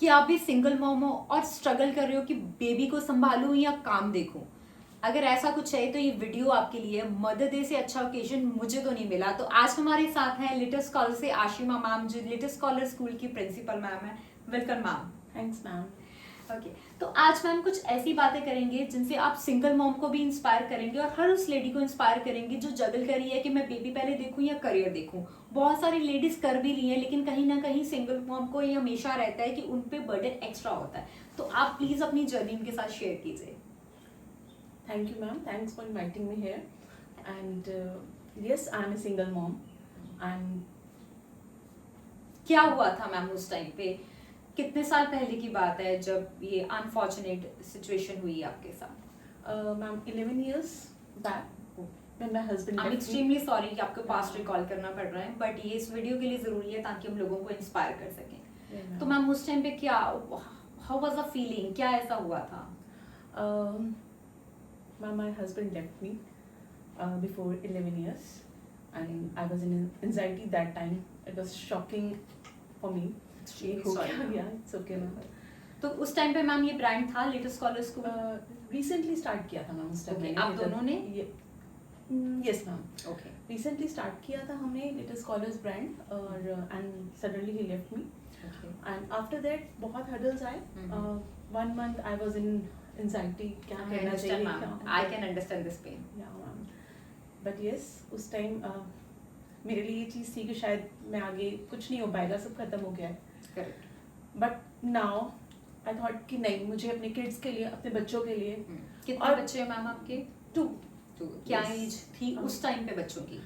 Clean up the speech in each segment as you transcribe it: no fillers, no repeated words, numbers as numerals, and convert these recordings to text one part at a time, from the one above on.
कि आप भी सिंगल मॉम हो और स्ट्रगल कर रहे हो कि बेबी को संभालूं या काम देखूं, अगर ऐसा कुछ है तो ये वीडियो आपके लिए। मदर डे से अच्छा ओकेजन मुझे तो नहीं मिला। तो आज हमारे साथ हैं लिटिल स्कॉलर से आशिमा मैम, जो लिटिल स्कॉलर स्कूल की प्रिंसिपल मैम है। Welcome ma'am. Thanks ma'am. Okay, तो आज मैम कुछ ऐसी बातें करेंगे जिनसे आप सिंगल मॉम को भी इंस्पायर करेंगे और हर उस लेडी को इंस्पायर करेंगे जो जगल कर रही है कि मैं बेबी पहले देखूं या करियर देखूं। बहुत सारी लेडीज कर भी रही हैं, लेकिन कहीं ना कहीं सिंगल मॉम को ये हमेशा रहता है कि उन पे बर्डन एक्स्ट्रा होता है। तो आप प्लीज अपनी जर्नी उनके साथ शेयर कीजिए। Thank you ma'am. Thanks for inviting me here. And yes, I am a single mom. And क्या हुआ था मैम उस टाइम पे? कितने साल पहले की बात है जब ये अनफॉर्चुनेट सिचुएशन हुई आपके साथ? Ma'am 11 years back when my husband I am left me. Extremely sorry कि आपको पास्ट रिकॉल करना पड़ रहा है, बट ये इस वीडियो के लिए जरूरी है ताकि हम लोगों को इंस्पायर कर सकें। Yeah, तो ma'am. मैम उस टाइम पे क्या, हाउ वाज द फीलिंग, क्या ऐसा हुआ था? Ma'am, my husband left me before 11 years, and I was in anxiety that time. It was shocking for me. Sorry. Yeah, it's okay ma'am. तो उस time पे मैम ये ब्रांड था little scholar school? Recently start किया था ma'am उस time. Okay, आप दोनों ने? Yes ma'am. Okay. Recently start किया था हमने लिटिल स्कॉलर्स ब्रांड और and suddenly he left me. Okay. And after that बहुत hurdles आए। 1 month I was in anxiety, क्या I करना understand चाहिए ma'am. क्या। I can understand this pain. Yeah ma'am. But yes, उस टाइम मेरे लिए ये चीज़ थी कि शायद मैं आगे कुछ नहीं हो पाएगा, सब खत्म हो गया है। Correct. But now I thought कि नहीं, मुझे अपने किड्स के लिए, अपने बच्चों के लिए। कितने और बच्चे हैं मैम आपके? 2 क्या Yes. एज थी उस टाइम पे बच्चों की?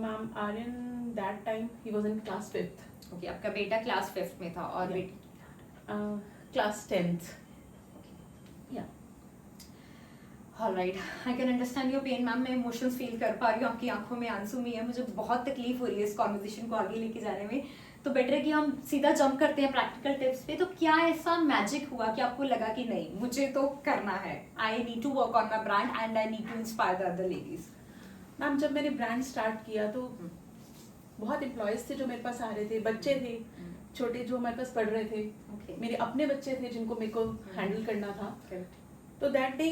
Ma'am Aryan that time he was in class 5th. Okay, आपका बेटा क्लास 5th में था और बेटी Class 10th. Yeah. Alright, I can understand your pain ma'am. मैं इमोशंस फील कर पा रही हूँ, आपकी आंखों में आंसू भी है। मुझे बहुत तकलीफ हो रही है इस कॉन्वर्सेशन को आगे लेके जाने में। तो बेटर है कि हम सीधा जंप करते हैं प्रैक्टिकल टिप्स पे। तो क्या ऐसा मैजिक हुआ कि आपको लगा कि नहीं, मुझे तो करना है, I need to work on my brand and I need to inspire the other ladies? Ma'am जब मैंने ब्रांड स्टार्ट किया तो बहुत एम्प्लॉयज थे जो मेरे पास आ रहे थे, बच्चे थे छोटे जो हमारे पास पढ़ रहे थे। Okay. मेरे अपने बच्चे थे जिनको मेरे को हैंडल करना था। Correct. तो दैट डे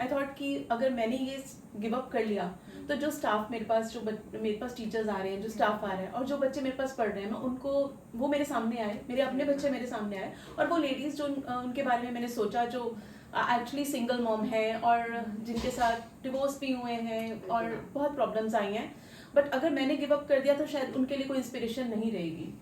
आई थॉट कि अगर मैंने ये गिव अप कर लिया तो जो स्टाफ मेरे पास, जो मेरे पास टीचर्स आ रहे हैं, जो स्टाफ आ रहे हैं और जो बच्चे मेरे पास पढ़ रहे हैं, मैं उनको, वो मेरे सामने आए, मेरे अपने बच्चे मेरे सामने आए और वो लेडीज जो उनके बारे में मैंने सोचा जो एक्चुअली सिंगल मॉम है और जिनके साथ डिवोर्स भी हुए हैं और बहुत प्रॉब्लम्स आई हैं, बट अगर मैंने गिव अप कर दिया तो शायद उनके लिए कोई इंस्पिरेशन नहीं रहेगी।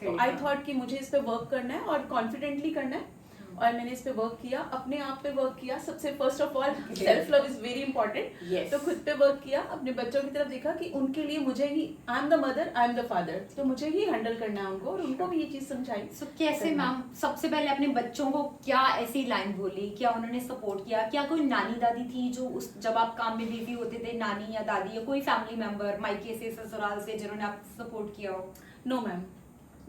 तो आई थॉट कि मुझे इस पे वर्क करना है और कॉन्फिडेंटली करना है और मैंने इस पे वर्क किया, अपने आप पे वर्क किया। सबसे first of all self love is very important. तो खुद पे वर्क किया, अपने बच्चों की तरफ देखा कि उनके लिए मुझे ही, I am the mother, I am the father, तो मुझे ही हैंडल करना है उनको और उनको भी ये चीज समझाई। सो कैसे मैम, सबसे पहले अपने बच्चों को क्या ऐसी लाइन बोली, क्या उन्होंने सपोर्ट किया? क्या कोई नानी दादी थी जो उस जब आप काम में बिजी होते थे, नानी या दादी या कोई फैमिली मेंबर मायके से, ससुराल से, जिन्होंने आपको सपोर्ट किया हो? No ma'am,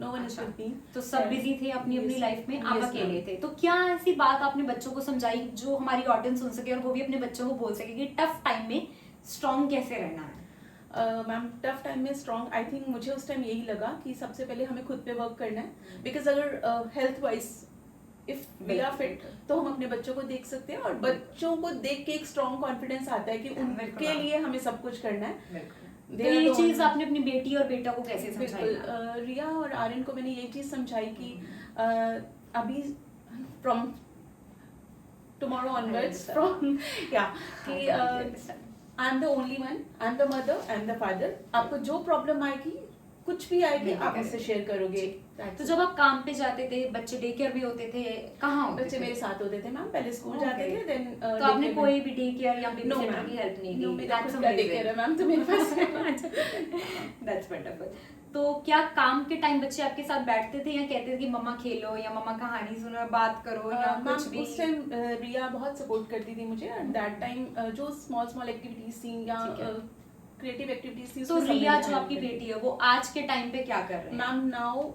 no one is with me. तो सब बिजी थे अपनी अपनी लाइफ में, आप Yes, अकेले ma'am. थे। तो क्या ऐसी बात आपने बच्चों को समझाई जो हमारी ऑडियंस सुन सके और वो भी अपने बच्चों को बोल सके कि टफ टाइम में स्ट्रॉन्ग कैसे रहना है? मैम टफ टाइम में स्ट्रॉन्ग, आई थिंक मुझे उस टाइम यही लगा कि सबसे पहले हमें खुद पे वर्क करना है। बिकॉज अगर health wise if we are fit तो हम अपने बच्चों को देख सकते हैं और बच्चों को देख के एक स्ट्रॉन्ग कॉन्फिडेंस आता है कि उनके लिए हमें सब कुछ करना है। तो ये चीज आपने अपनी बेटी और बेटा को कैसे समझाई? बिल्कुल, रिया और आर्यन को मैंने ये चीज समझाई कि अभी फ्रॉम टुमारो ऑनवर्ड्स फ्रॉम या कि आई am the only one, I am the mother, I am the father. आपको जो प्रॉब्लम आएगी, कुछ भी आएगी, आप मुझसे शेयर करोगे। तो जब आप काम पे जाते थे, बच्चे डे केयर भी होते थे, कहाँ होते बच्चे थे? मेरे साथ होते थे मैम, पहले स्कूल जाते थे, देन तो आपने कोई भी डे केयर या बेबीसिटर की हेल्प नहीं नो दी? मेरा खुद का डे केयर है मैम, तो मेरे पास दैट्स वंडरफुल। तो क्या काम के टाइम बच्चे आपके साथ बैठते थे या कहते थे कि मम्मा खेलो या मम्मा कहानी सुनो, बात करो या कुछ भी? उस टाइम रिया बहुत सपोर्ट करती थी मुझे एट दैट टाइम। जो स्मॉल स्मॉल एक्टिविटीज थी या क्रिएटिव एक्टिविटीज थी। तो रिया जो आपकी बेटी है वो आज के टाइम पे क्या कर रही है? मैम नाउ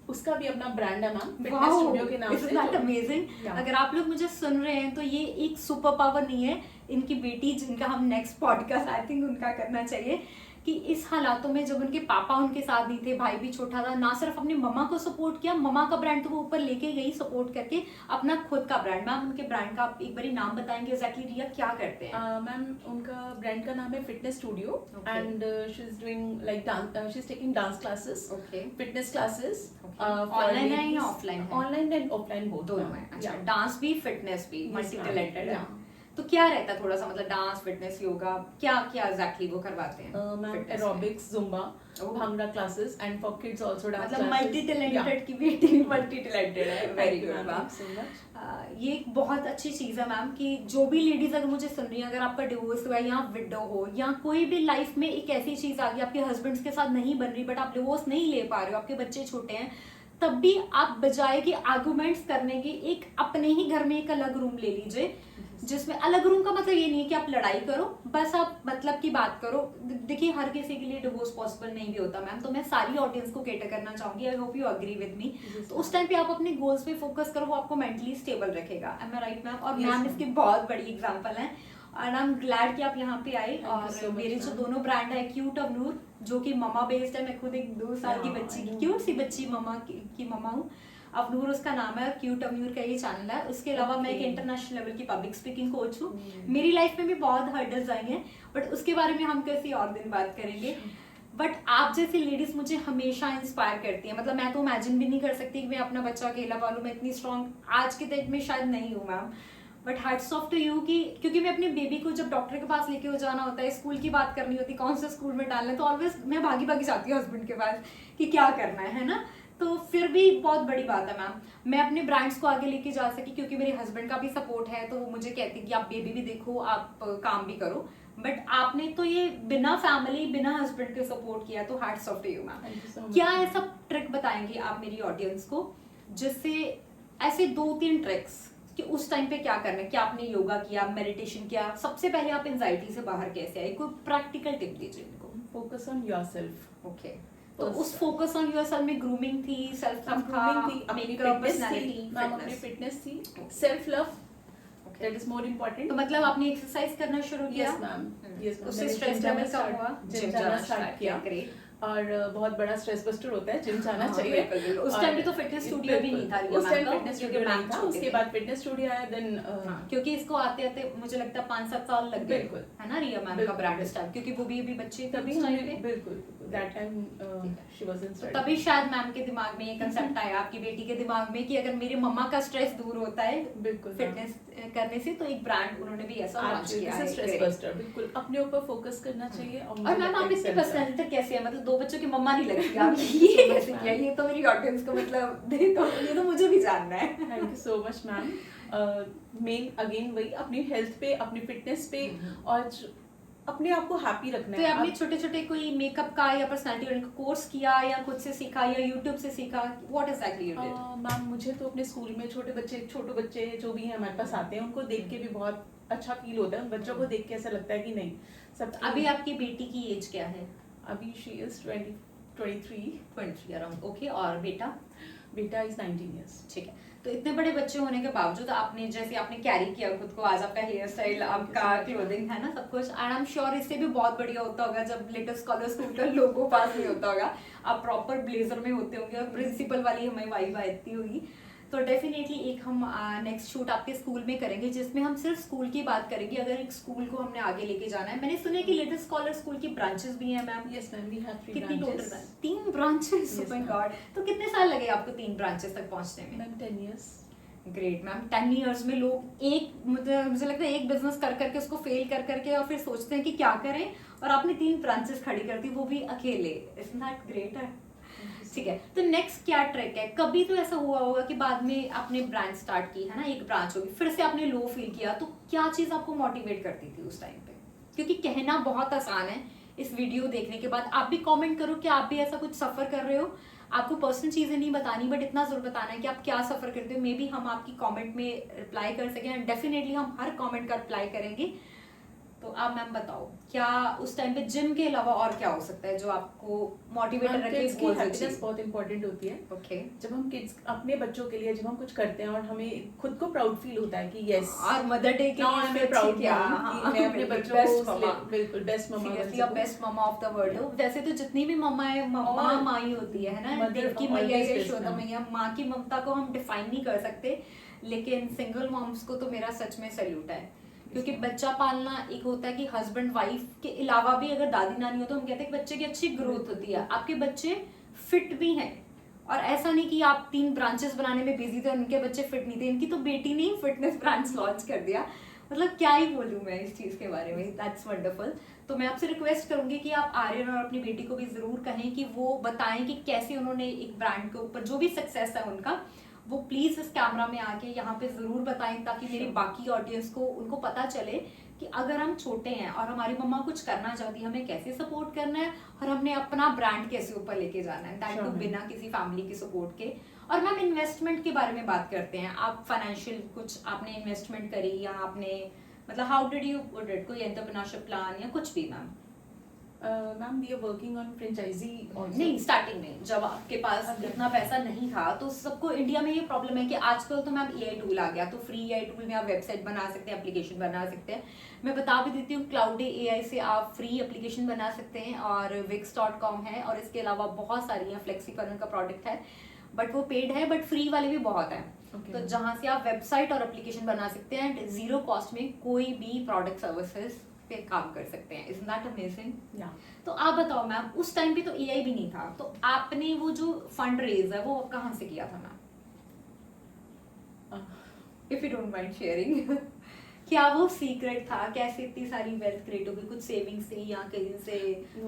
उसका भी अपना ब्रांड है मैम, फिटनेस स्टूडियो के नाम से। Isn't that amazing? अगर आप लोग मुझे सुन रहे हैं तो ये एक सुपर पावर नहीं है, इनकी बेटी जिनका हम नेक्स्ट पॉडकास्ट आई थिंक उनका करना चाहिए कि इस हालातों में जब उनके पापा उनके साथ नहीं थे, भाई भी छोटा था, ना सिर्फ अपनी मम्मा को सपोर्ट किया, मम्मा का ब्रांड तो वो ऊपर लेके गई सपोर्ट करके, अपना खुद का ब्रांड। मैम उनके ब्रांड का आप एक बारी नाम बताएंगे एग्जैक्टली रिया क्या करते हैं? मैम उनका ब्रांड का नाम है fitness studio Okay. And she is doing like dance, she is taking dance classes, okay, fitness classes, online है या ऑफलाइन है? ऑनलाइन एंड ऑफलाइन बोथ दोनों है। अच्छा, Yeah. डांस भी फिटनेस भी, Yes, मल्टी ma'am. टैलेंटेड है। Yeah. तो क्या रहता है थोड़ा सा, मतलब डांस, फिटनेस, योगा, क्या क्या एग्जैक्टली वो करवाते हैं? मैम fitness में? Aerobics, Zumba, Oh. Bhangra classes and for kids also dance मतलब मल्टी टैलेंटेड की बेटी मल्टी टैलेंटेड है। Very good ma'am. So much. ये एक बहुत अच्छी चीज़ है मैम कि जो भी लेडीज अगर मुझे सुन रही है, अगर आपका डिवोर्स हुआ है या विडो हो या कोई भी लाइफ में एक ऐसी चीज़ आ गई आपके हस्बैंड्स के साथ नहीं बन रही, बट आप डिवोर्स नहीं ले पा रहे हो, आपके बच्चे छोटे हैं, तब भी आप बजाय कि आर्गूमेंट्स करने की एक अपने ही घर में एक अलग रूम ले लीजिए, जिसमें अलग रूम का मतलब ये नहीं है कि आप लड़ाई करो, बस आप मतलब की बात करो। देखिए हर किसी के लिए डिवोर्स पॉसिबल नहीं भी होता मैम, तो मैं सारी ऑडियंस को केटर करना चाहूंगी, I hope you agree with me. तो उस टाइम पे आप अपने गोल्स पे फोकस करो, वो आपको मेंटली स्टेबल रखेगा। एम आई राइट मैम? और Yes, मैम ma'am. इसकी बहुत बड़ी एग्जांपल है एंड आई एम ग्लैड कि आप यहाँ पे आए। Thank you और so much, मेरे जो ma'am. दोनों ब्रांड है क्यूट अवनूर, जो कि ममा बेस्ड है, मैं खुद एक 2 साल की Yeah, बच्ची I know. क्यूट सी बच्ची ममा की ममा हूँ। अवनूर उसका नाम है, क्यूट अवनूर का ये चैनल है। उसके अलावा मैं एक Okay. इंटरनेशनल लेवल की पब्लिक स्पीकिंग कोच हूँ। Mm. मेरी लाइफ में भी बहुत हर्डल्स आई हैं, बट उसके बारे में हम किसी और दिन बात करेंगे। बट आप जैसी लेडीज मुझे हमेशा इंस्पायर करती है। मतलब मैं तो इमेजिन भी नहीं कर सकती कि मैं अपना बच्चा अकेला पालूं, मैं इतनी स्ट्रॉन्ग आज के डेट में शायद नहीं हूँ ma'am, but hats off to you कि क्योंकि मैं अपने बेबी को जब डॉक्टर के पास लेके हो जाना होता है, स्कूल की बात करनी होती है, कौन से स्कूल में डालना है, तो ऑलवेज मैं भागी भागी जाती हूँ हस्बैंड के पास कि क्या करना है ना। तो फिर भी बहुत बड़ी बात है मैम, मैं अपने ब्रांड्स को आगे लेके जा सकी क्योंकि मेरे हस्बैंड का भी सपोर्ट है, तो वो मुझे कहते हैं कि आप बेबी भी देखो, आप काम भी करो। बट आपने तो ये बिना फैमिली बिना हस्बैंड के सपोर्ट किया, तो hats off to you ma'am. Thank you so much. क्या ऐसा ट्रिक बताएंगे आप मेरी ऑडियंस को, जिससे ऐसे 2-3 ट्रिक्स कि उस टाइम पे क्या करना है? क्या आपने योगा किया, मेडिटेशन किया, सबसे पहले आप एंजाइटी से बाहर कैसे आए? कोई प्रैक्टिकल टिप दीजिए इनको। Focus on yourself. ओके, तो First. उस फोकस ऑन योरसेल्फ में ग्रूमिंग थी, सेल्फ लव था, Grooming थी, अपनी मेकअप, fitness थी, पर्सनालिटी, मैम अपनी फिटनेस थी, self love, that is more important. तो मतलब आपने एक्सरसाइज करना शुरू किया? Yes ma'am, yes ma'am. उससे स्ट्रेस लेवल कम हुआ, जिम जाना स्टार्ट किया। ग्रेट। और बहुत बड़ा स्ट्रेस बस्टर होता है, जिम जाना हाँ, चाहिए। बिल्कुल, बिल्कुल। उस टाइम पे तो fitness studio भी नहीं था रिया उस टाइम मैम का, फिटनेस क्योंकि स्टूडियो मैम नहीं था, छोटे उसके थे। बाद फिटनेस स्टूडियो आया, देन क्योंकि इसको आते आते मुझे लगता है 5-7 साल लग गए, बिल्कुल। है ना रिया मैम का बिल्कुल, ब्रांड बिल्कुल। स्टार्ट, क्योंकि वो भी अभी बच्चे थे तभी उस टाइम हमने पे। बिल्कुल that time she was in तो तभी शायद मैम के दिमाग में ये कंसेप्ट आया, आपकी बेटी के दिमाग में, कि अगर मेरे मम्मा का स्ट्रेस दूर होता है बिल्कुल फिटनेस करने से, तो एक ब्रांड उन्होंने भी ऐसा लॉन्च किया है। Stress Great. बस्टर, बिल्कुल अपने ऊपर फोकस करना चाहिए। और मैम आप इतनी पर्सनैलिटी कैसे है, मतलब 2 बच्चों की मम्मा नहीं लगती आप, Thank you ये so much, कैसे किया? ma'am. ये तो मेरी ऑडियंस को मतलब दे, तो ये तो मुझे भी जानना है। Thank you so much ma'am. Main again वही अपनी हेल्थ पे, अपनी फिटनेस पे और अपने आप को हैप्पी रखना तो है। आपने छोटे छोटे कोई मेकअप का या पर्सनालिटी का कोर्स किया या खुद से सीखा या यूट्यूब से सीखा? What exactly you did? Ma'am मुझे तो अपने स्कूल में छोटे बच्चे जो भी हैं हमारे पास आते हैं, उनको देख के भी बहुत अच्छा फील होता है। उन बच्चों को देख के ऐसा लगता है कि नहीं सब। अभी आपकी बेटी की एज क्या है? अभी शी इज 23 अराउंड। ओके, और बेटा? बेटा इज 19 years। ठीक है। तो इतने बड़े बच्चे होने के बावजूद आपने जैसे आपने कैरी किया खुद को, आज आपका हेयर स्टाइल, आपका क्लोथिंग है ना, सब कुछ, एंड आई एम श्योर इससे भी बहुत बढ़िया होता होगा जब लेटेस्ट स्कॉलर स्कूल का लोगो पास नहीं होता होगा, आप प्रॉपर ब्लेजर में होते होंगे और प्रिंसिपल वाली हमें वाइब आती होगी। तो डेफिनेटली एक हम नेक्स्ट शूट आपके स्कूल में करेंगे, जिसमें हम सिर्फ स्कूल की बात करेंगे, अगर एक स्कूल को हमने आगे लेके जाना है। मैंने सुना है कि लेटेस्ट स्कॉलर स्कूल की ब्रांचेस भी हैं ma'am. Yes ma'am, we have 3 कितनी टोटल? branches। 3 branches. Yes, my ma'am. God. तो कितने साल लगे आपको 3 ब्रांचेस तक पहुंचने में? Ma'am 10 years। Great ma'am. 10 years में लोग एक, मतलब मुझे लगता है एक बिजनेस कर करके उसको फेल कर करके और फिर सोचते हैं कि क्या करें, और आपने 3 ब्रांचेस खड़ी कर दी, वो भी अकेले। इज़न्ट दैट ग्रेट है? ठीक है, तो नेक्स्ट क्या ट्रैक है? कभी तो ऐसा हुआ होगा कि बाद में आपने ब्रांड स्टार्ट की है ना, एक ब्रांच होगी, फिर से आपने लो फील किया, तो क्या चीज़ आपको मोटिवेट करती थी उस टाइम पे? क्योंकि कहना बहुत आसान है, इस वीडियो देखने के बाद आप भी कमेंट करो कि आप भी ऐसा कुछ सफ़र कर रहे हो। आपको पर्सनल चीज़ें नहीं बतानी, बट इतना जरूर बताना है कि आप क्या सफ़र करते हो। मे बी हम आपकी कमेंट में रिप्लाई कर सकें, एंड डेफिनेटली हम हर कमेंट का रिप्लाई करेंगे। तो आप मैम बताओ, क्या उस टाइम पे जिम के अलावा और क्या हो सकता है जो आपको मोटिवेटेड रखे? किड्स की हैप्पीनेस बहुत इंपॉर्टेंट होती है। ओके। जब हम किड्स अपने बच्चों के लिए जब हम कुछ करते हैं और हमें खुद को प्राउड फील होता है कि यस, और मदर डे के नाउ लिए आई एम इससे प्राउड अच्छी क्या? कि मैं अपने बच्चों बेस्ट को ममा, बिल्कुल बेस्ट ममा बन सीरियसली आप सकूं। Best mama of the world हो। वैसे तो जितनी भी मम्मा है, माँ और माँ ही होती है ना, mother देव की always मैया या best यशोदा ma'am। मैया, माँ की ममता को हम डिफाइन नहीं कर सकते, लेकिन सिंगल मॉम्स को तो मेरा सच में सैल्यूट है। क्योंकि बच्चा पालना एक होता है कि हस्बैंड वाइफ के अलावा भी अगर दादी नानी हो तो हम कहते हैं कि बच्चे की अच्छी ग्रोथ होती है, आपके बच्चे फिट भी हैं। और ऐसा नहीं कि आप 3 ब्रांचेस बनाने में बिजी थे और उनके बच्चे फिट नहीं थे, इनकी तो बेटी ने फिटनेस ब्रांच लॉन्च कर दिया। मतलब क्या ही बोलूं मैं इस चीज के बारे में, दैट्स वंडरफुल। तो मैं आपसे रिक्वेस्ट करूंगी कि आप आर्यन और अपनी बेटी को भी जरूर कहें कि वो बताएं कि कैसे उन्होंने एक ब्रांड के ऊपर जो भी सक्सेस है उनका, वो प्लीज इस कैमरा में आके यहाँ पे जरूर बताएं, ताकि मेरी बाकी ऑडियंस को उनको पता चले कि अगर हम छोटे हैं और हमारी मम्मा कुछ करना चाहती है, हमें कैसे सपोर्ट करना है और हमने अपना ब्रांड कैसे ऊपर लेके जाना है, दैट टू बिना किसी फैमिली की सपोर्ट के। और मैम इन्वेस्टमेंट के बारे में बात करते हैं, आप फाइनेंशियल कुछ आपने इन्वेस्टमेंट करी या आपने मतलब how did you put it, कोई एंटरप्रेन्योरशिप प्लान या कुछ भी ma'am? Ma'am we are working on franchise also. नहीं, स्टार्टिंग में जब आपके पास इतना पैसा नहीं था, तो सबको इंडिया में ये प्रॉब्लम है कि आजकल तो मैम एआई टूल आ गया, तो फ्री एआई टूल में आप वेबसाइट बना सकते हैं, एप्लीकेशन बना सकते हैं। मैं बता भी देती हूँ, क्लाउड एआई से आप फ्री एप्लीकेशन बना सकते हैं और wix.com है, और इसके अलावा बहुत सारी हैं, फ्लेक्सीकर्नल का प्रोडक्ट है, बट वो पेड है, बट फ्री वाले भी बहुत है। तो जहां से आप वेबसाइट और एप्लीकेशन बना सकते हैं एंड जीरो कॉस्ट में कोई भी प्रोडक्ट सर्विसेज पे काम कर सकते हैं। Isn't that amazing? तो आप बताओ मैम, उस टाइम पे तो एआई भी नहीं था, तो आपने वो जो फंड रेज है वो कहाँ से किया था ma'am, if you don't mind sharing? क्या वो सीक्रेट था, कैसे इतनी सारी वेल्थ क्रिएट हो गई? कुछ सेविंग्स थी या कहीं से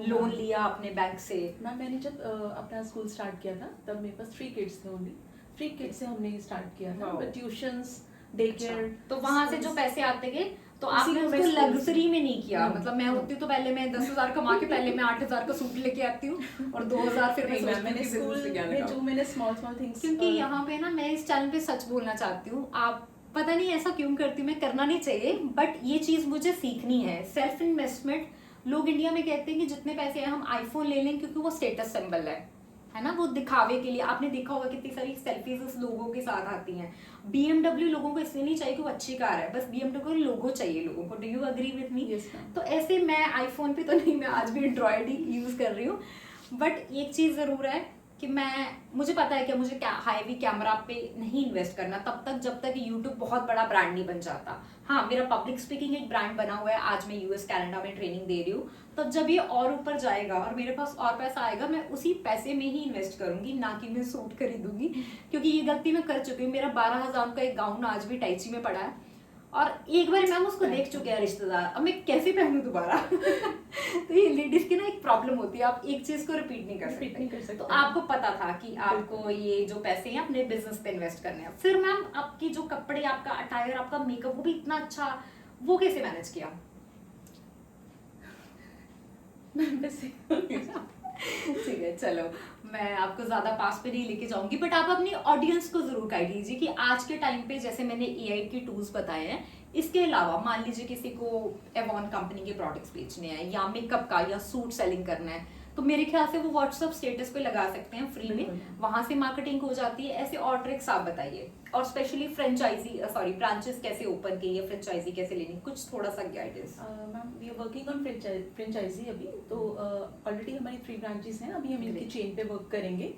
लोन लिया आपने बैंक से? मैम मैंने जब अपना स्कूल स्टार्ट किया था तब मेरे पास 3 किड्स थे ओनली, 3 किड्स से हमने स्टार्ट किया था, बट ट्यूशंस, डे केयर, तो वहां से जो पैसे आते गए तो आपने उसी को उसको मैं लग्जरी में नहीं किया? No, मतलब मैं होती तो पहले मैं 10,000 कमा के पहले मैं 8,000 का सूट लेके आती हूँ और 2,000 फिर मैं नहीं मैम, सोचती हूँ मैंने कि स्कूल business पे क्या में लगाऊं। जो मैंने स्मॉल स्मॉल थिंग्स, क्योंकि यहाँ पे ना मैं इस चैनल पे सच बोलना चाहती हूँ, आप पता नहीं ऐसा क्यों करती हूँ, मैं करना नहीं चाहिए, बट ये चीज मुझे सीखनी है। सेल्फ इन्वेस्टमेंट, लोग इंडिया में कहते हैं कि जितने पैसे हैं हम आईफोन ले लें क्योंकि वो स्टेटस सिंबल है ना, वो दिखावे के लिए। आपने देखा होगा कितनी सारी सेल्फीज उस लोगों के साथ आती हैं। BMW लोगों को इसलिए नहीं चाहिए कि वो अच्छी कार है, बस BMW को लोगो चाहिए लोगों को। Do you agree with me? Yes, ma'am. तो ऐसे मैं आईफोन पे तो नहीं, मैं आज भी एंड्रॉयड ही यूज कर रही हूँ, बट एक चीज जरूर है कि मुझे पता है कि मुझे हाईवी कैमरा पे नहीं इन्वेस्ट करना तब तक जब तक यूट्यूब बहुत बड़ा ब्रांड नहीं बन जाता। हाँ, मेरा पब्लिक स्पीकिंग एक ब्रांड बना हुआ है, आज मैं यूएस कनाडा में ट्रेनिंग दे रही हूँ, तब जब ये और ऊपर जाएगा और मेरे पास और पैसा आएगा, मैं उसी पैसे में ही इन्वेस्ट करूंगी, ना कि मैं सूट खरीदूंगी। क्योंकि ये गलती मैं कर चुकी हूँ। मेरा 12,000 का एक गाउन आज भी टाइची में पड़ा है और एक बार मैम उसको देख चुके हैं रिश्तेदार, अब मैं कैसे पहनूं दोबारा? तो ये लेडीज की ना एक प्रॉब्लम होती है, आप एक चीज को रिपीट नहीं कर सकते। तो आपको पता था कि आपको ये जो पैसे हैं अपने बिजनेस पे इन्वेस्ट करने हैं। फिर मैम आपकी जो कपड़े, आपका अटायर, आपका मेकअप, वो भी इतना अच्छा, वो कैसे मैनेज किया? ठीक है, चलो मैं आपको ज्यादा पास पे नहीं लेके जाऊंगी, बट आप अपनी ऑडियंस को जरूर गाइड कीजिए कि आज के टाइम पे जैसे मैंने एआई के टूल्स बताए हैं, इसके अलावा मान लीजिए किसी को एवॉन कंपनी के प्रोडक्ट्स बेचने हैं या मेकअप का या सूट सेलिंग करना है, तो मेरे ख्याल से वो व्हाट्सएप स्टेटस पे लगा सकते हैं फ्री में, वहां से मार्केटिंग हो जाती है। ऐसे और ट्रिक्स आप बताइए, और स्पेशली ब्रांचेस कैसे ओपन की है, फ्रेंचाइजी कैसे लेनी, कुछ थोड़ा सा guidance. Ma'am we are working on franchise अभी, तो ऑलरेडी हमारी 3 ब्रांचेस हैं, अभी हम इनकी चेन पे वर्क करेंगे।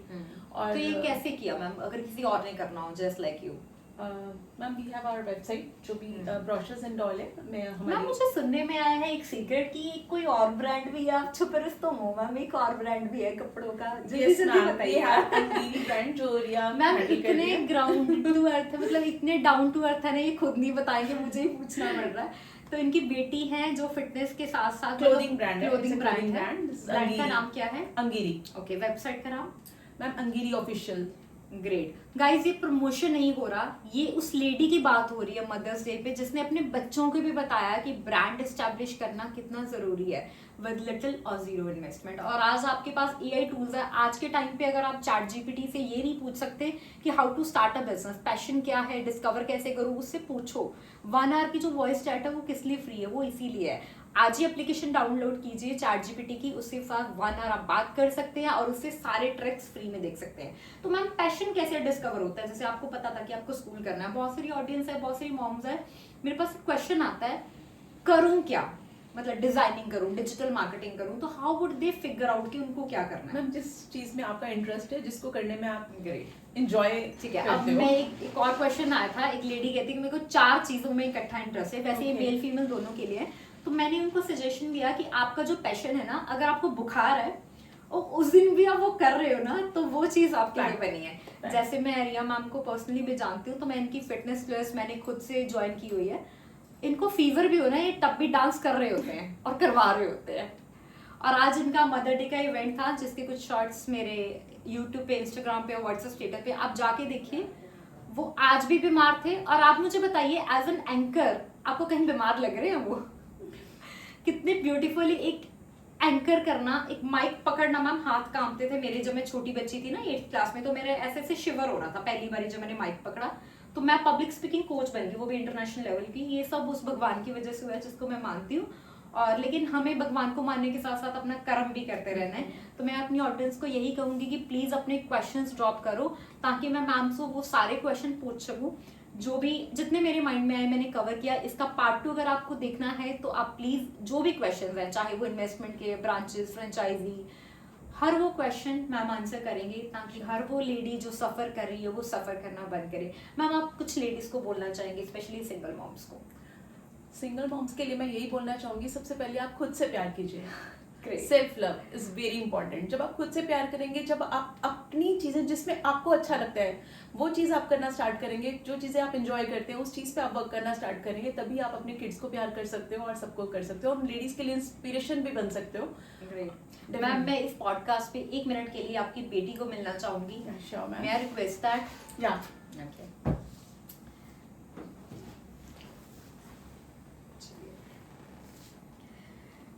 और तो ये कैसे किया मैम, अगर किसी और ने करना हो just like you? Ma'am we have our website जो भी ब्रोशर्स एंड ऑल है। मैम मुझे सुनने में आया है एक सीक्रेट की कोई और ब्रांड भी है, आप छुप रुस्तम हो मैम, एक और ब्रांड भी है कपड़ों का, जल्दी जल्दी बताइए। अंगीरी ब्रांड जो रिया मैम इतने ग्राउंड टू अर्थ, मतलब इतने डाउन टू अर्थ है ना, ये खुद नहीं बताएंगे, मुझे ही पूछना पड़ रहा है। तो इनकी बेटी है जो फिटनेस के साथ साथ क्लोथिंग ब्रांड है, ब्रांड का नाम क्या है? अंगीरी। ओके, वेबसाइट का नाम? मैम अंगीरी ऑफिशियल। ग्रेट गाइस, ये प्रमोशन नहीं हो रहा, ये उस लेडी की बात हो रही है मदर्स डे पे जिसने अपने बच्चों को भी बताया कि ब्रांड एस्टैब्लिश करना कितना जरूरी है विद लिटिल और जीरो इन्वेस्टमेंट। और आज आपके पास एआई टूल्स है। आज के टाइम पे अगर आप चैट जीपीटी से ये नहीं पूछ सकते कि how to start a business, passion क्या है, डिस्कवर कैसे करूँ, उससे पूछो। 1 आवर की जो वॉइस चैट है वो किस लिए फ्री है, वो इसीलिए है। आज ही एप्लीकेशन डाउनलोड कीजिए ChatGPT की, उससे 1 आवर आप बात कर सकते हैं और उससे सारे ट्रिक्स फ्री में देख सकते हैं। तो मैम पैशन कैसे डिस्कवर होता है? जैसे आपको पता था कि आपको स्कूल करना है, बहुत सारी ऑडियंस है, बहुत सारी मॉम्स है, मेरे पास क्वेश्चन आता है करूं क्या, मतलब डिजाइनिंग करूं, डिजिटल मार्केटिंग करूं, तो how would they figure out कि उनको क्या करना है? मैम जिस चीज में आपका इंटरेस्ट है, जिसको करने में आप ग्रेट, इंजॉय ठीक है। अब मैं एक और क्वेश्चन आया था, एक लेडी कहती है कि मेरे को 4 चीजों में इकट्ठा इंटरेस्ट है, वैसे ये Okay. मेल फीमेल दोनों के लिए है। तो मैंने उनको सजेशन दिया कि आपका जो पैशन है ना, अगर आपको बुखार है और उस दिन भी आप वो कर रहे हो ना, तो वो चीज आपके लिए बनी है। Fact. जैसे मैं रिया मैम को पर्सनली भी जानती हूँ, तो मैं इनकी फिटनेस क्लास मैंने खुद से ज्वाइन की हुई है। इनको फीवर भी हो ना, ये तब भी डांस कर रहे होते हैं और करवा रहे होते हैं। और आज इनका मदर डे का इवेंट था, जिसके कुछ शॉर्ट्स मेरे यूट्यूब पे, इंस्टाग्राम पे और व्हाट्सएप स्टेटस पे आप जाके देखिए। वो आज भी बीमार थे, और आप मुझे बताइए एज एन एंकर आपको कहीं बीमार लग रहे हैं वो? कितने ब्यूटीफुली एक एंकर करना, एक माइक पकड़ना, मैम हाथ कांपते थे मेरे जब मैं छोटी बच्ची थी ना 8th क्लास में, तो मेरे ऐसे ऐसे शिवर हो रहा था पहली बार जब मैंने माइक पकड़ा। तो मैं पब्लिक स्पीकिंग कोच बन गई, वो भी इंटरनेशनल लेवल की। ये सब उस भगवान की वजह से हुआ है जिसको मैं मानती हूँ। और लेकिन हमें भगवान को मानने के साथ साथ अपना कर्म भी करते रहना है। तो मैं अपनी ऑडियंस को यही कहूंगी कि प्लीज अपने क्वेश्चंस ड्रॉप करो, ताकि मैं मैम से वो सारे क्वेश्चन पूछ सकूं। जो भी जितने मेरे माइंड में आए मैंने कवर किया। इसका पार्ट 2 अगर आपको देखना है तो आप प्लीज जो भी क्वेश्चंस हैं, चाहे वो इन्वेस्टमेंट के, ब्रांचेस, फ्रेंचाइजी, हर वो क्वेश्चन मैम आंसर करेंगे, ताकि हर वो लेडी जो सफर कर रही है वो सफर करना बंद करे। मैम आप कुछ लेडीज को बोलना चाहेंगे, स्पेशली सिंगल मॉम्स को? सिंगल मॉम्स के लिए मैं यही बोलना चाहूंगी, सबसे पहले आप खुद से प्यार कीजिए। Great. Self love is very important. जब आप खुद से प्यार करेंगे, जब आप अपनी चीजें जिसमें आपको अच्छा लगता है वो चीज आप करना स्टार्ट करेंगे, जो चीजें आप एंजॉय करते हैं उस चीज पे आप वर्क करना स्टार्ट करेंगे, तभी आप अपने किड्स को प्यार कर सकते हो और सबको कर सकते हो, और लेडीज के लिए इंस्पिरेशन भी बन सकते हो। ग्रेट मैम, मैं इस पॉडकास्ट पे 1 मिनट के लिए आपकी बेटी को मिलना चाहूंगी। Sure ma'am. मैं रिक्वेस्ट दैट। या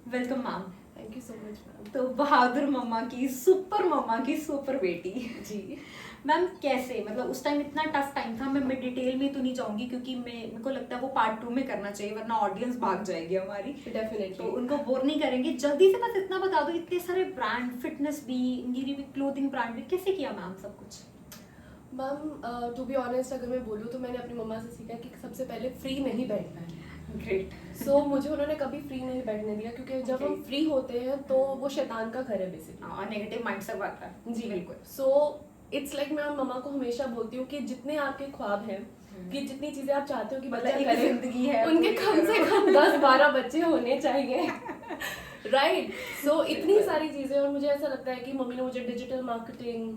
welcome ma'am. Thank you so much ma'am. तो बहादुर मम्मा की, सुपर मम्मा की सुपर बेटी जी मैम, कैसे, मतलब उस टाइम इतना टफ टाइम था, मैं डिटेल में तो नहीं जाऊंगी क्योंकि मेरे को लगता है वो पार्ट 2 में करना चाहिए, वरना ऑडियंस भाग जाएगी हमारी। डेफिनेटली। तो उनको बोर नहीं करेंगे, जल्दी से बस इतना बता दो, इतने सारे ब्रांड, फिटनेस भी, मेरी भी क्लोथिंग ब्रांड भी, कैसे किया मैम सब कुछ? मैम टू बी ऑनेस्ट अगर मैं बोलूँ तो मैंने अपनी मम्मा से सीखा कि सबसे पहले फ्री नहीं बैठना है। ग्रेट। सो मुझे उन्होंने कभी फ्री नहीं बैठने दिया, क्योंकि जब हम फ्री होते हैं तो वो शैतान का घर है बेसिकली। और नेगेटिव माइंडसेट आता है। जी बिल्कुल। सो इट्स लाइक मैं मम्मा को हमेशा बोलती हूँ कि जितने आपके ख्वाब हैं, कि जितनी चीजें आप चाहते हो कि मतलब बच्चा एक करे, जिंदगी है, उनके पूरी कम से करो। कम 10-12 बच्चे होने चाहिए। राइट। सो इतनी सारी चीजें, और मुझे ऐसा लगता है कि मम्मी ने मुझे digital marketing,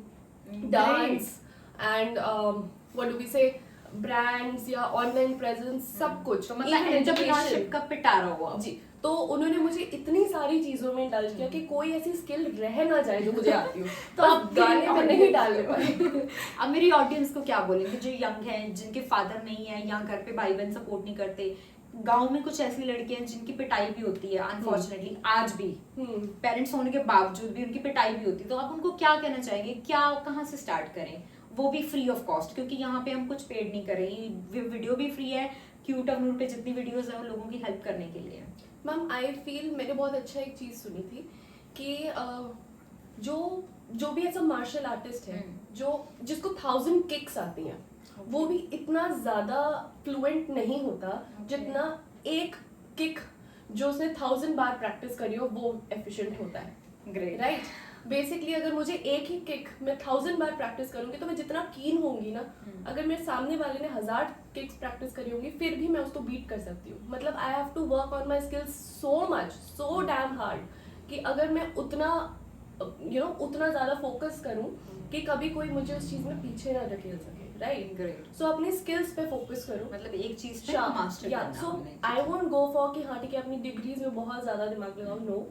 dance and what do we say, brands या ऑनलाइन प्रेजेंस, सब कुछ, तो मतलब एंटरप्रेन्योरशिप का पिटारा हुआ जी। तो उन्होंने मुझे इतनी सारी चीजों में इंडल्ज किया कि कोई ऐसी स्किल रह ना जाए जो मुझे आती हो। तो आप गाने में नहीं डालने पाए। अब मेरी ऑडियंस को क्या बोलेंगे जो यंग है, जिनके फादर नहीं है या घर पे भाई बहन सपोर्ट नहीं करते? गांव में कुछ ऐसी लड़कियां हैं जिनकी पिटाई भी होती है, अनफॉर्चुनेटली आज भी पेरेंट्स होने के बावजूद भी उनकी पिटाई भी होती है। तो आप उनको क्या कहना चाहेंगे, क्या, कहाँ से स्टार्ट करें, वो भी फ्री ऑफ कॉस्ट? क्योंकि यहाँ पे हम कुछ पेड नहीं कर रहे, ये वीडियो भी फ्री है। क्यूट अवनूर पे जितनी वीडियोस है वो लोगों की हेल्प करने के लिए। मैम आई फील मैंने बहुत अच्छा एक चीज सुनी थी कि जो भी ऐसा मार्शल आर्टिस्ट है जो जिसको 1000 किक्स आती हैं, वो भी इतना ज्यादा फ्लुएंट नहीं होता जितना एक किक जो उसने 1000 बार प्रैक्टिस करी हो वो एफिशिएंट होता है। ग्रेट। राइट। बेसिकली अगर मुझे एक ही किक मैं 1000 बार प्रैक्टिस करूंगी तो मैं जितना कीन होंगी ना, अगर मेरे सामने वाले ने 1000 किक्स प्रैक्टिस करी होंगी फिर भी मैं उसको बीट कर सकती हूँ। मतलब I have to work on my skills so much, so damn hard, कि अगर मैं उतना उतना ज्यादा फोकस करूँ कि कभी कोई मुझे उस चीज में पीछे ना ढकेल सके। राइट। ग्रेट। सो अपनी स्किल्स पे फोकस करो, मतलब एक चीज पे मास्टर या करना सो हमने। आई वोंट गो फॉर कि हाँ ठीक है अपनी डिग्रीज में बहुत ज्यादा दिमाग लगाओ। नो,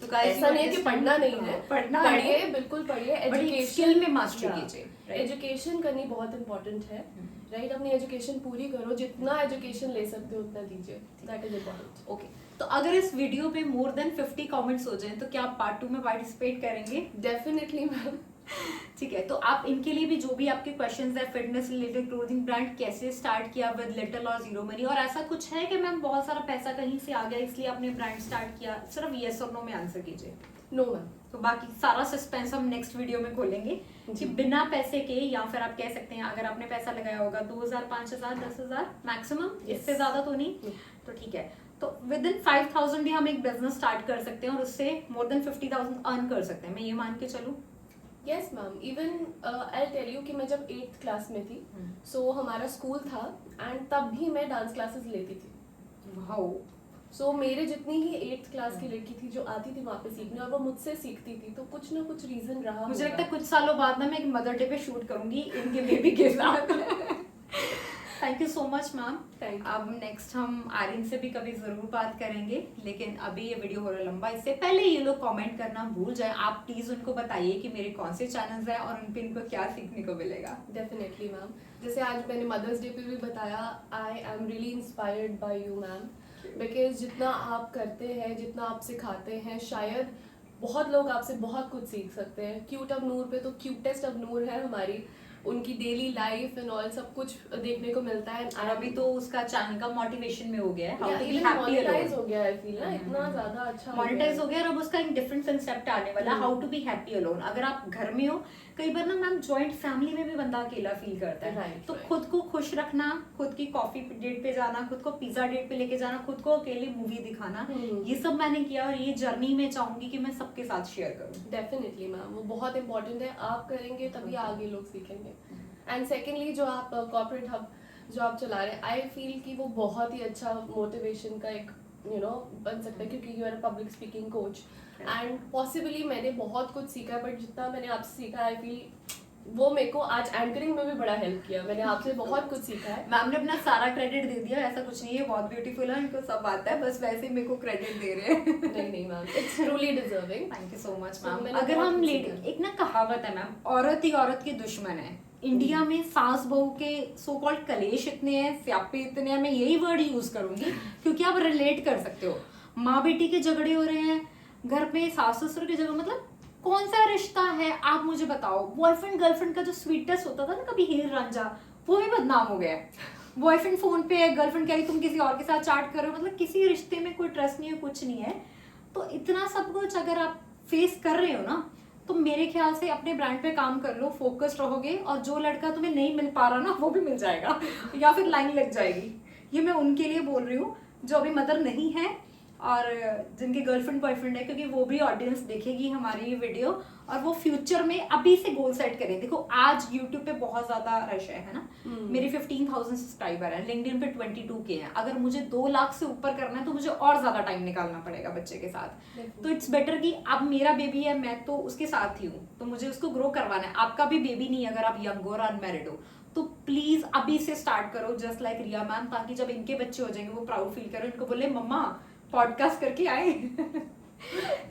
तो guys, ऐसा नहीं है कि पढ़ना नहीं है, पढ़ना पढ़िए, है, बिल्कुल पढ़िए। but एक skill में mastery कीजिए। एजुकेशन करनी बहुत इंपॉर्टेंट है। राइट। अपनी एजुकेशन पूरी करो, जितना एजुकेशन ले सकते हो उतना दीजिए, दैट इज इम्पोर्टेंट। ओके, तो अगर इस वीडियो पे मोर देन 50 कमेंट्स हो जाएं तो क्या आप पार्ट 2 में पार्टिसिपेट करेंगे? Definitely ma'am. ठीक है, तो आप इनके लिए भी जो भी आपके क्वेश्चंस है फिटनेस रिलेटेड, क्लोथिंग ब्रांड कैसे स्टार्ट किया विद लिटिल और जीरो मनी, और ऐसा कुछ है कि मैम बहुत सारा पैसा कहीं से आ गया इसलिए आपने ब्रांड स्टार्ट किया, सिर्फ यस और नो में आंसर कीजिए। No ma'am. तो बाकी सारा सस्पेंस हम नेक्स्ट वीडियो में खोलेंगे कि बिना पैसे के, या फिर आप कह सकते हैं अगर आपने पैसा लगाया होगा 2000, 5000, 10,000 मैक्सिमम, इससे ज्यादा तो नहीं, तो ठीक है, तो विद इन 5000 भी हम एक बिजनेस स्टार्ट कर सकते हैं और उससे मोर देन 50,000 अर्न कर सकते हैं, मैं ये मान के चलूं। Yes ma'am, even I tell you कि मैं जब 8th क्लास में थी, सो हमारा स्कूल था एंड तब भी मैं डांस क्लासेस लेती थी। वाओ। सो मेरे जितनी ही 8th क्लास की लड़की थी जो आती थी वहाँ पे सीखने, और वो मुझसे सीखती थी, तो कुछ ना कुछ रीजन रहा मुझे होगा। लगता है कुछ सालों बाद ना मैं एक मदर डे पे शूट करूंगी इनके बेबी के साथ। Thank you so much ma'am. Thank you. अब नेक्स्ट हम आर्यन से भी कभी जरूर बात करेंगे, लेकिन अभी ये वीडियो हो रहा है लंबा, इससे पहले ये लोग कमेंट करना भूल जाए, आप प्लीज उनको बताइए कि मेरे कौन से चैनल्स हैं और उन पे इनको क्या सीखने को मिलेगा। डेफिनेटली मैम, जैसे आज मैंने मदर्स डे पे भी बताया, I am really inspired by you ma'am, because जितना आप करते हैं, जितना आप सिखाते हैं, शायद बहुत लोग आपसे बहुत कुछ सीख सकते हैं। क्यूट अब नूर पे तो क्यूटेस्ट अब नूर है हमारी, उनकी डेली लाइफ एंड ऑल सब कुछ देखने को मिलता है। और अभी तो उसका चैनल का मोटिवेशन में हो गया है, how to be even happy monetize alone. हो गया है, फील ना इतना ज्यादा अच्छा मोनेटाइज हो गया और अब उसका एक डिफरेंट कंसेप्ट आने वाला, how to be happy alone. अगर आप घर में हो, कई बार ना मैम जॉइंट फैमिली में भी बंदा अकेला फील करता है, Right, तो right. खुद को खुश रखना, खुद की कॉफी डेट पे जाना, खुद को पिज्जा डेट पे लेके जाना, खुद को अकेले मूवी दिखाना, ये सब मैंने किया और ये जर्नी में चाहूंगी कि मैं सबके साथ शेयर करूँ। डेफिनेटली मैम, वो बहुत इंपॉर्टेंट है, आप करेंगे तभी आगे लोग सीखेंगे। एंड सेकेंडली जो आप कॉर्पोरेट हब जो आप चला रहे हैं, आई फील कि वो बहुत ही अच्छा मोटिवेशन का एक बन सकता है, क्योंकि you are a public speaking coach and possibly मैंने बहुत कुछ सीखा, बट जितना मैंने आपसे सीखा आई फील वो मेरे को आज एंकरिंग में भी बड़ा हेल्प किया। मैंने आपसे बहुत कुछ सीखा है। मैम ने अपना सारा क्रेडिट दे दिया, ऐसा कुछ नहीं है, बहुत ब्यूटीफुल है, इनको सब आता है, बस वैसे ही मेरे को क्रेडिट दे रहे हैं। नहीं ma'am, it's truly deserving. Thank you so much So, ma'am. मैंने अगर बहुत हम कुछ लेडी, सीखा। एक ना कहावत है मैम, औरत ही औरत की दुश्मन है। इंडिया में सास बहू के सो कॉल्ड कलेश इतने हैं, स्यापे इतने हैं, मैं यही वर्ड यूज करूंगी क्योंकि आप रिलेट कर सकते हो। माँ बेटी के झगड़े हो रहे हैं घर पे, सास ससुर के झगड़े, मतलब कौन सा रिश्ता है आप मुझे बताओ। बॉयफ्रेंड गर्लफ्रेंड का जो स्वीटेस्ट होता था ना कभी हीर रांझा, वो भी बदनाम हो गया है। बॉयफ्रेंड फोन पे है, गर्लफ्रेंड कह रही तुम किसी और के साथ चैट कर रहे हो, मतलब किसी रिश्ते में कोई ट्रस्ट नहीं है, कुछ नहीं है। तो इतना सब कुछ अगर आप फेस कर रहे हो ना, तो मेरे ख्याल से अपने ब्रांड पे काम कर लो, फोकस्ड रहोगे, और जो लड़का तुम्हें नहीं मिल पा रहा ना वो भी मिल जाएगा या फिर लाइन लग जाएगी। ये मैं उनके लिए बोल रही हूँ जो अभी मदर नहीं है और जिनके गर्लफ्रेंड बॉयफ्रेंड है, क्योंकि वो भी ऑडियंस देखेगी हमारी ये वीडियो और वो फ्यूचर में अभी से गोल सेट करें। देखो आज यूट्यूब पे बहुत ज्यादा रश है ना, मेरे 15,000 सब्सक्राइबर हैं, लिंक्डइन पे 22K हैं। अगर मुझे 2 लाख से ऊपर करना है तो मुझे और ज्यादा टाइम निकालना पड़ेगा बच्चे के साथ। तो इट्स बेटर कि अब मेरा बेबी है, मैं तो उसके साथ ही हूँ, तो मुझे उसको ग्रो करवाना है। आपका भी बेबी नहीं है अगर आप यंग और अनमैरिड हो, तो प्लीज अभी से स्टार्ट करो जस्ट लाइक रिया मैम, ताकि जब इनके बच्चे हो जाएंगे वो प्राउड फील करो, इनको बोले मम्मा पॉडकास्ट करके आए।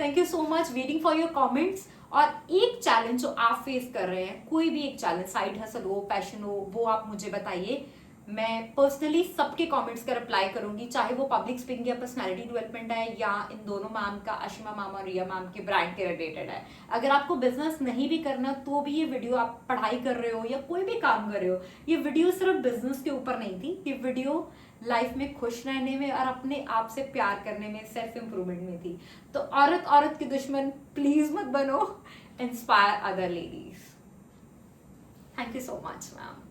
Thank you so much, waiting for your comments. और एक चैलेंज जो आप फेस कर रहे हैं, कोई भी एक चैलेंज, साइड हसल हो, पैशन हो, वो आप मुझे बताइए। मैं पर्सनली सबके कमेंट्स का रिप्लाई करूंगी, चाहे वो पब्लिक स्पीकिंग या पर्सनालिटी डेवलपमेंट है या इन दोनों मैम का, आशिमा मैम और रिया मैम के ब्रांड के रिलेटेड है। अगर आपको बिजनेस नहीं भी करना तो भी ये वीडियो, आप पढ़ाई कर रहे हो या कोई भी काम कर रहे हो, ये वीडियो सिर्फ बिजनेस के ऊपर नहीं थी, ये वीडियो लाइफ में खुश रहने में और अपने आप से प्यार करने में, सेल्फ इंप्रूवमेंट में थी। तो औरत औरत की दुश्मन प्लीज मत बनो, inspire other ladies. Thank you so much ma'am.